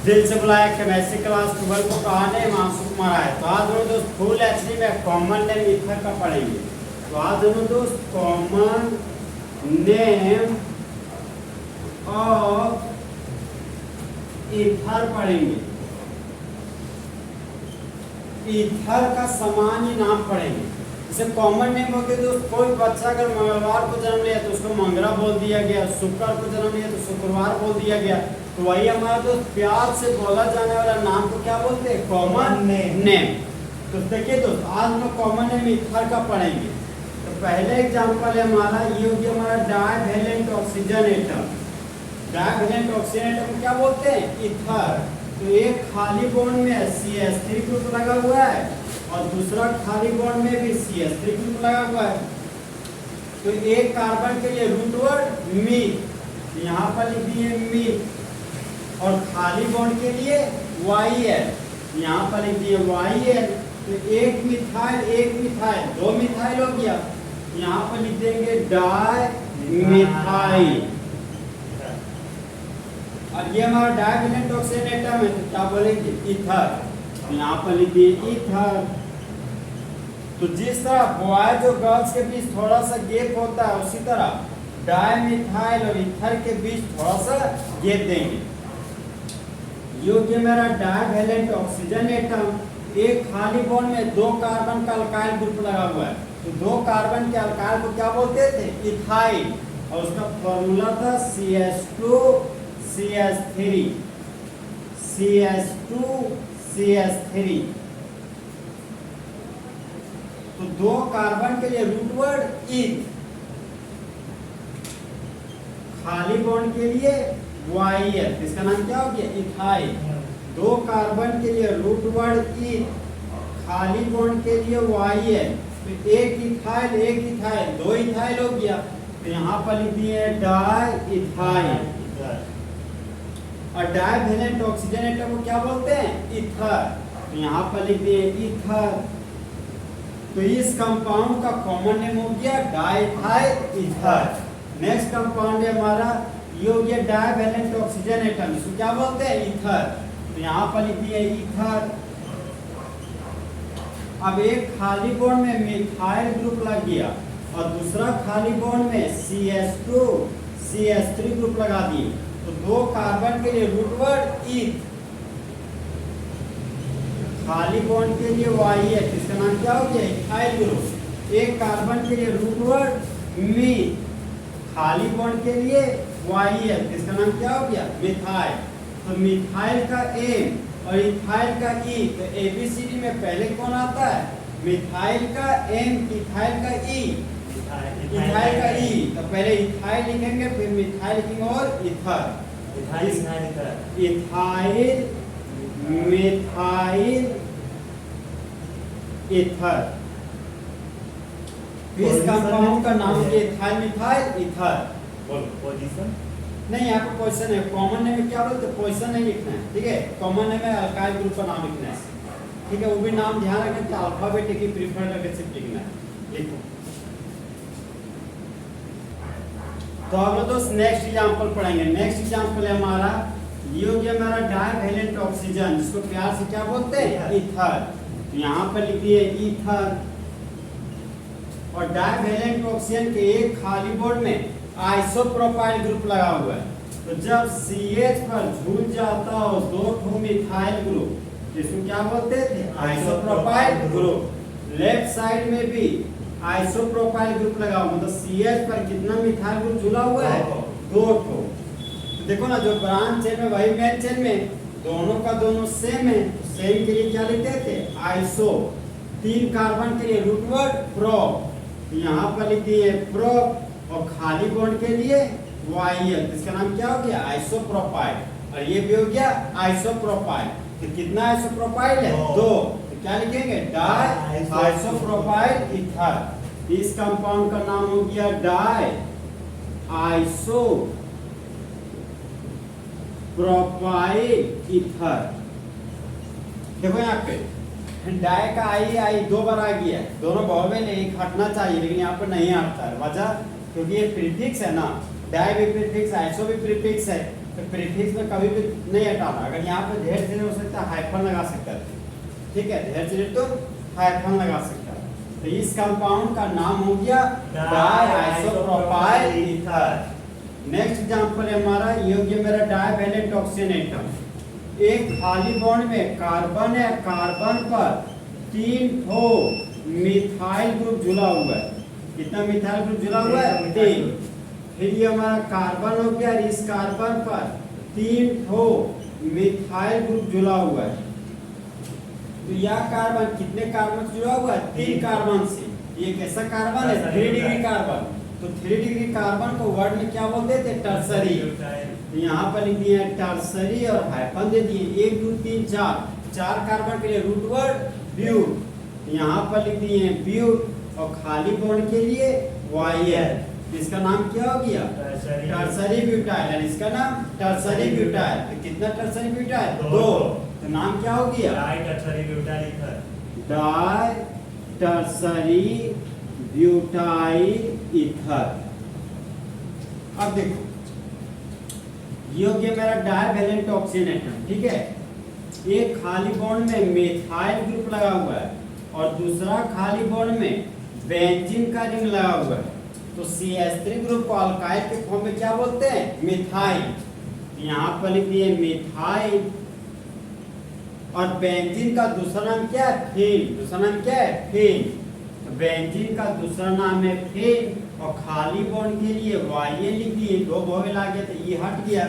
दिल से बुलाया केमिस्ट्री क्लास 12 को पढ़ाने मानसू कुमार आए। तो आज दोनों दोस्त फुल एचडी में कॉमन नेम ईथर का पढ़ेंगे। तो आज दोनों दोस्त कॉमन नेम ऑफ ईथर पढ़ेंगे। ईथर का सामान्य नाम पढ़ेंगे। जैसे कॉमन नेम हो गया दोस्त, कोई बच्चा अगर मंगलवार को जन्म लिया तो उसको मंगला बोल दिया गया, शुक्र को जन्म लिया तो शुक्रवार बोल दिया गया। तो वही हमारा दोस्त प्यार से बोला जाने वाला नाम को क्या बोलते हैं? Common name. तो देखिए दोस्त, आज हम कॉमन नेम ईथर का पढ़ेंगे। तो पहले एग्जाम्पल है हमारा, ये हो गया हमारा divalent oxygen atom. Divalent oxygen atom को क्या बोलते हैं? ईथर। तो एक खाली बॉन्ड में CH3 ग्रुप लगा हुआ है और दूसरा खाली बॉन्ड में भी CH3 ग्रुप लगा हुआ है। तो एक कार्बन के लिए रूट वर्ड मी, यहाँ पर लिख दिए मी, और खाली बॉन्ड के लिए YL, यहाँ पर लिख दिए YL। तो एक मिथाइल दो मिथाइल हो गया, यहाँ पर लिख देंगे डाई मिथाइल। और ये हमारा डाइवैलेंट ऑक्सीजन एटम है, तो क्या बोलेंगे? ईथर। तो यहाँ पर लिख दिए ईथर। तो जिस तरह बॉयज और गर्ल्स के बीच थोड़ा सा गैप होता है, उसी तरह डाइमिथाइल और ईथर के बीच थोड़ा सा गैप देंगे। ये मेरा डाइवैलेंट ऑक्सीजन एटम। एक खाली बॉन्ड में दो कार्बन का अल्काइल ग्रुप लगा हुआ है। तो दो कार्बन के अल्काइल को क्या बोलते थे? इथाइल। और उसका फॉर्मूला था CH2 CH3 CH2 CH3। तो दो कार्बन के लिए रूट वर्ड ईथ, खाली बॉन्ड के लिए YL, इसका नाम क्या हो गया? इथाइल। दो कार्बन के लिए रूट वर्ड ईथ, खाली बॉन्ड के लिए YL। तो एक इथाइल दो इथाइल हो गया। तो यहाँ पर लिख दिए डाई इथाइल। और डाइवैलेंट ऑक्सीजन एटम को क्या बोलते हैं? ईथर। तो यहाँ पर लिख दिए ईथर। तो इस कंपाउंड का कॉमन नेम हो गया डाइथाइल ईथर। नेक्स्ट कंपाउंड है हमारा, ये हो गया डाइवैलेंट ऑक्सीजन एटम, इसको क्या बोलते हैं? ईथर। तो यहाँ पर लिख दिए ईथर। अब एक खाली बॉन्ड में मिथाइल ग्रुप लग गया और दूसरा खाली बॉन्ड में CH2 CH3 ग्रुप लगा दिए। तो दो कार्बन के लिए रूट वर्ड ईथ, खाली बॉन्ड के लिए YL, इसका नाम क्या हो गया? Ethyl group. एक कार्बन के लिए रूट वर्ड मी, खाली बॉन्ड के लिए YL, इसका नाम क्या हो गया? मिथाइल। तो मिथाइल का M और इथाइल का E। तो ABCD में पहले कौन आता है? मिथाइल का M, इथाइल का E, इथाइल का E। तो पहले इथाइल लिखेंगे, फिर मिथाइल लिखेंगे और ईथर। Ethyl methyl ether. इस कंपाउंड का नाम है इथाइल मिथाइल ईथर। पोजीशन नहीं, यहाँ पर पोजीशन है। कॉमन नेम में क्या बोलते हैं? पोजीशन नहीं लिखना है, ठीक है। कॉमन नेम में अल्काइल ग्रुप का नाम लिखना है, ठीक है। वो भी नाम ध्यान रखें कि अल्फाबेटिक ही प्रीफर करके सिर्फ लिखना है। लिखो। तो अब लोग दोस्त नेक्स्ट एग्जांपल पढ़ेंगे। नेक्स्ट एग्जांपल है हमारा, ये हो गया हमारा डाइवैलेंट ऑक्सीजन, जिसको प्यार से क्या बोलते हैं? ईथर। तो यहाँ पर लिख दिए ईथर। और डाइवैलेंट ऑक्सीजन के एक खाली बॉन्ड में आइसोप्रोपाइल ग्रुप लगा हुआ है। तो जब CH पर झूल जाता हो दो ठो मिथाइल ग्रुप, जिसको क्या बोलते थे? Isopropyl group. लेफ्ट साइड में भी आइसोप्रोपाइल ग्रुप लगा हुआ, मतलब CH पर कितना मिथाइल ग्रुप जुड़ा हुआ है? दो ठो। तो देखो ना, जो ब्रांच चेन में वही मेन चेन में दोनों का दोनों सेम है। सेम के लिए क्या लिखते थे? आइसो। तीन कार्बन के लिए रूट वर्ड प्रो, यहाँ पर लिख दिए प्रो। और खाली बॉन्ड के लिए YL, इसका नाम क्या हो गया? आइसोप्रोपाइल। और ये भी हो गया आइसोप्रोपाइल। तो कितना आइसोप्रोपाइल है? दो। तो क्या लिखेंगे? Di isopropyl ether. इस कंपाउंड का नाम हो गया डाई आइसो प्रोपाइल ईथर। देखो यहाँ पे डाई का आई दो बार आ गया, दोनों बहुवचन एक हटना चाहिए, लेकिन यहाँ पर नहीं हटता है। वजह क्योंकि ये प्रीफिक्स है ना, डाई भी प्रीफिक्स है, आइसो भी प्रीफिक्स है, तो तो प्रीफिक्स में कभी भी नहीं हटाना। अगर यहाँ पे ढेर से हो सकता है हाइफन लगा सकते हैं, ठीक है, ढेर से तो हाइफन लगा सकता है। तो इस कंपाउंड का नाम हो गया di isopropyl ether. Next example है हमारा, ये हो गया मेरा डाइवैलेंट ऑक्सीजन एटम। एक खाली बॉन्ड में कार्बन है, कार्बन पर 3 ठो मिथाइल ग्रुप जुड़ा हुआ है। कितना मिथाइल ग्रुप जुड़ा हुआ है? 3। फिर ये हमारा कार्बन हो गया, इस कार्बन पर 3 ठो मिथाइल ग्रुप जुड़ा हुआ है। तो यह कार्बन कितने कार्बन से जुड़ा हुआ है? 3 कार्बन से। ये कैसा कार्बन है? 3 डिग्री कार्बन। तो 3 डिग्री कार्बन को वर्ड में क्या बोलते थे? टर्सरी। तो यहाँ पर लिख दिए टर्सरी और हाइफन दे दिए। 1 2 3 4 कार्बन के लिए रूट वर्ड ब्यूट। यहाँ पर लिख दिए ब्यूट और खाली बॉन्ड के लिए वायर। इसका नाम क्या हो गया? Tertiary butyl. और इसका नाम टर्सरी ब्यूटाइल। तो कितना टर्सरी ब्यूटाइल? 2। तो नाम क्या हो गया? Di tertiary butyl ether. Di tertiary butyl ether. अब देखो, ये हो गया मेरा डाइवैलेंट ऑक्सीजन एटम, ठीक है। एक खाली बॉन्ड में मिथाइल ग्रुप लगा हुआ है और दूसरा खाली बॉन्ड में बेंजीन का रिंग लगा हुआ है। तो CH3 ग्रुप को अल्काइल के फॉर्म में क्या बोलते हैं? मिथाइल। यहाँ पर लिख दिए मिथाइल। और बेंजीन का दूसरा नाम क्या है? फिन। दूसरा नाम क्या है? फिन। तो बेंजीन का दूसरा नाम है फिन और खाली बॉन्ड के लिए वाई लिख दिए। 2 वोवेल आ गया तो ये हट गया।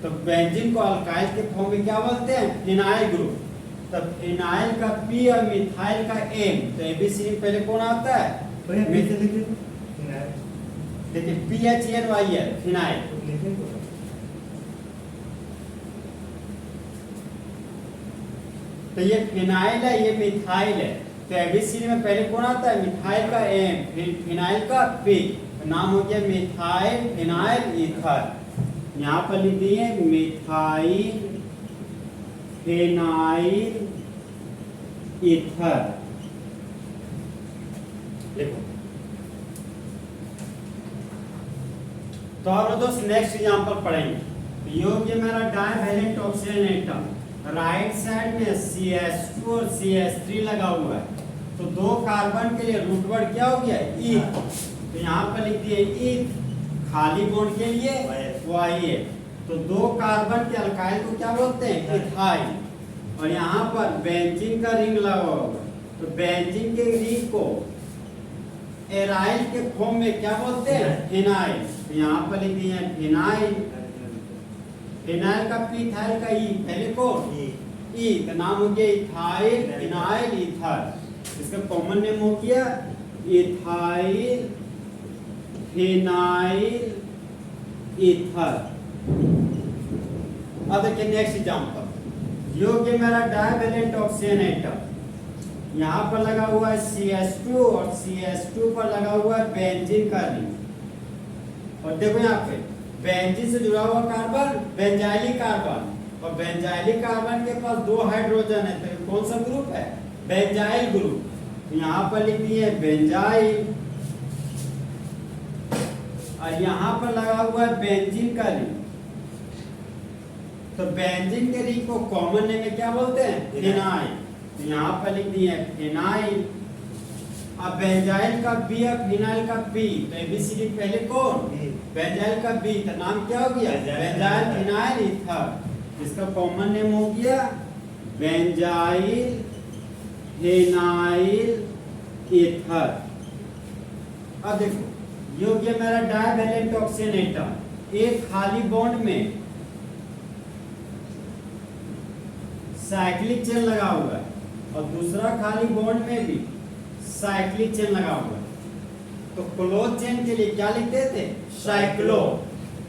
तो बेंजीन को अल्काइल के फॉर्म में क्या बोलते हैं? Phenyl group. तो फिनाइल का P और मिथाइल का M। तो एबीसी में पहले कौन आता है? देखिए PHNYL फिनाइल। तो ये फिनाइल है, ये मिथाइल है। तो एबीसी में पहले कौन आता है? मिथाइल का M, फिर फिनाइल का P। तो नाम हो गया मिथाइल फिनाइल ईथर। यहाँ पर लिख दिए मिथाइल फिनाइल ईथर। देखो तो अब दोस्त नेक्स्ट एग्जांपल पढ़ेंगे। तो ये हो गया मेरा divalent oxygen atom. Right side में CH2 और CH3 लगा हुआ है। तो 2 कार्बन के लिए रूट वर्ड क्या हो गया? ईथ। तो यहाँ पर लिख दिए ईथ। खाली बॉन्ड के लिए वाई। तो 2 कार्बन के अल्काइल को क्या बोलते हैं? इथाइल। और यहाँ पर बेंजीन का रिंग लगा हुआ है। तो बेंजीन के रिंग को एराइल के फॉर्म में क्या बोलते हैं? फिनाइल। तो यहाँ पर लिख दिए फिनाइल। फिनाइल का P, इथाइल का E। पहले कौन? E। तो नाम हो गया इथाइल फिनाइल ईथर। इसका कॉमन नेम हो गया इथाइल फिनाइल ईथर। अब देखिए नेक्स्ट एग्जांपल। ये हो गया मेरा डाइवैलेंट ऑक्सीजन एटम। यहाँ पर लगा हुआ है CH2 और CH2 पर लगा हुआ है बेंजीन का रिंग। और देखो यहाँ पे बेंजीन से जुड़ा हुआ कार्बन बेंजाइलिक कार्बन। और बेंजाइलिक कार्बन के पास 2 हाइड्रोजन है। तो कौन सा ग्रुप है? Benzyl group. तो यहाँ पर लिख दिए बेंजाइल। और यहाँ पर लगा हुआ है बेंजीन का रिंग। तो बेंजीन के रिंग को कॉमन नेम में क्या बोलते हैं? फिनाइल। तो यहाँ पर लिख दिए फिनाइल। अब बेंजाइल का B और फिनाइल का P। तो ABCD पहले कौन? बेंजाइल का B। तो नाम क्या हो गया? Benzyl phenyl ether. इसका कॉमन नेम हो गया बेंजाइल फिनाइल ईथर। अब देखो, ये हो गया मेरा डाइवैलेंट ऑक्सीजन एटम। एक खाली बॉन्ड में साइक्लिक चेन लगा हुआ है और दूसरा खाली बॉन्ड में भी साइक्लिक चेन लगा हुआ है। तो क्लोज चेन के लिए क्या लिखते थे? साइक्लो।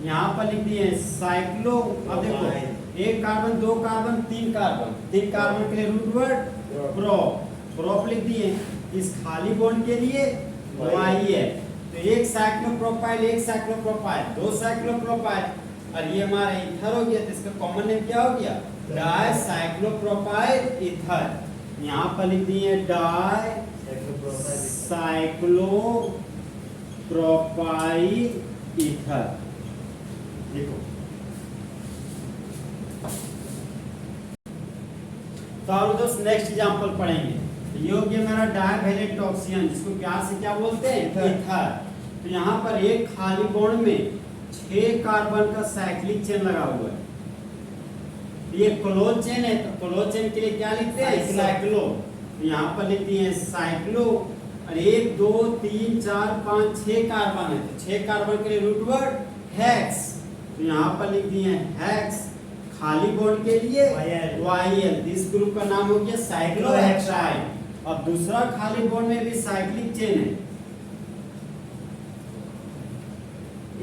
यहाँ पर लिख दिए साइक्लो। अब देखो, 1 कार्बन 2 कार्बन 3 कार्बन। 3 कार्बन के लिए रूट वर्ड प्रोप। प्रोप लिख दिए। इस खाली बॉन्ड के लिए वाई है। तो 1 साइक्लोप्रोपाइल 1 साइक्लोप्रोपाइल 2 साइक्लोप्रोपाइल। और ये हमारा ईथर हो गया। तो इसका कॉमन नेम क्या हो गया? Di cyclopropyl ether. यहाँ पर लिख दिए डाई साइक्लोप्रोपाइल ईथर। देखो तो अब दोस्त नेक्स्ट एग्जांपल पढ़ेंगे। ये हो गया मेरा डाइवैलेंट ऑक्सीजन, जिसको प्यार से क्या बोलते हैं, ईथर। तो यहाँ पर एक खाली बॉन्ड में 6 कार्बन का साइक्लिक चेन लगा हुआ है। ये क्लोज चेन है, तो क्लोज चेन के लिए क्या लिखते हैं, साइक्लो। तो यहाँ पर लिखती है साइक्लो, और 1 2 3 4 5 6 कार्बन है, तो 6 कार्बन के लिए रूट वर्ड हेक्स। तो यहाँ पर लिख दिए हेक्स। खाली बॉन्ड के लिए YL, इस ग्रुप का नाम हो गया साइक्लोहेक्साइड। अब दूसरा खाली बॉन्ड में भी साइक्लिक चेन है,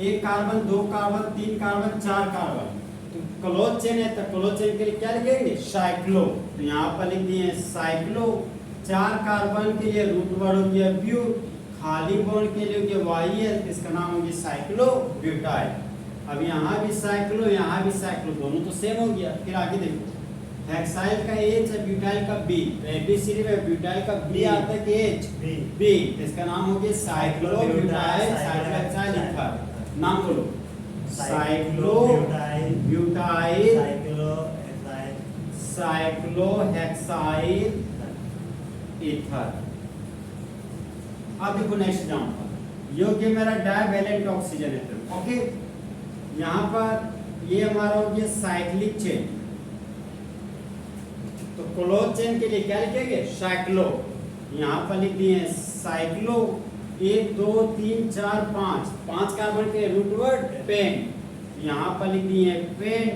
1 कार्बन 2 कार्बन 3 कार्बन 4 कार्बन, तो क्लोज चेन है, तो क्लोज चेन के लिए क्या लिखेंगे, साइक्लो। तो यहाँ पर लिख दिए साइक्लो। 4 कार्बन के लिए रूट वर्ड हो गया ब्यूट, खाली बॉन्ड के लिए हो गया YL, इसका नाम हो गया साइक्लोब्यूटाइल। अब यहाँ भी साइक्लो, यहाँ भी साइक्लो, दोनों तो सेम हो गया। फिर आगे देखो, हेक्साइल का H है, ब्यूटाइल का B। ABCD में ब्यूटाइल का B आता है कि H, B, इसका नाम हो गया साइक्लोब्यूटाइल साइक्लोहेक्साइल ईथर। नाम बोलो, साइक्लोब्यूटाइल साइक्लोहेक्साइल ईथर। अब देखो नेक्स्ट एग्जांपल, ये हो गया मेरा डाइवैलेंट ऑक्सीजन है। ओके, यहाँ पर ये हमारा हो गया साइक्लिक चेन, तो क्लोज चेन के लिए क्या लिखेंगे, साइक्लो। यहाँ पर लिख दिए साइक्लो। 1 2 3 4 5 कार्बन के रूट वर्ड पेन, यहाँ पर लिख दिए पेन।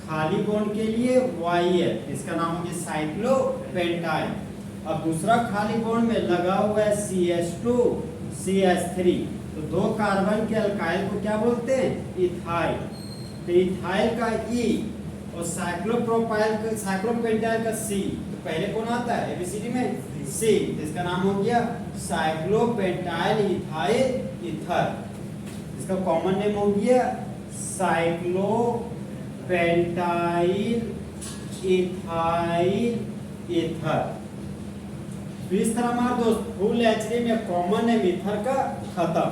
खाली बॉन्ड के लिए YL, इसका नाम हो गया साइक्लोपेंटाइल। अब दूसरा खाली बॉन्ड में लगा हुआ है CH2 CH3, तो 2 कार्बन के अल्काइल को क्या बोलते हैं, इथाइल। तो इथाइल का E और साइक्लोप्रोपाइल का साइक्लोपेंटाइल का C, तो पहले कौन आता है ABCD में, C, तो इसका नाम हो गया साइक्लोपेंटाइल इथाइल ईथर। इसका कॉमन नेम हो गया साइक्लोपेंटाइल इथाइल ईथर। तो इस तरह हमारे दोस्त फुल HD में कॉमन नेम ईथर का खत्म।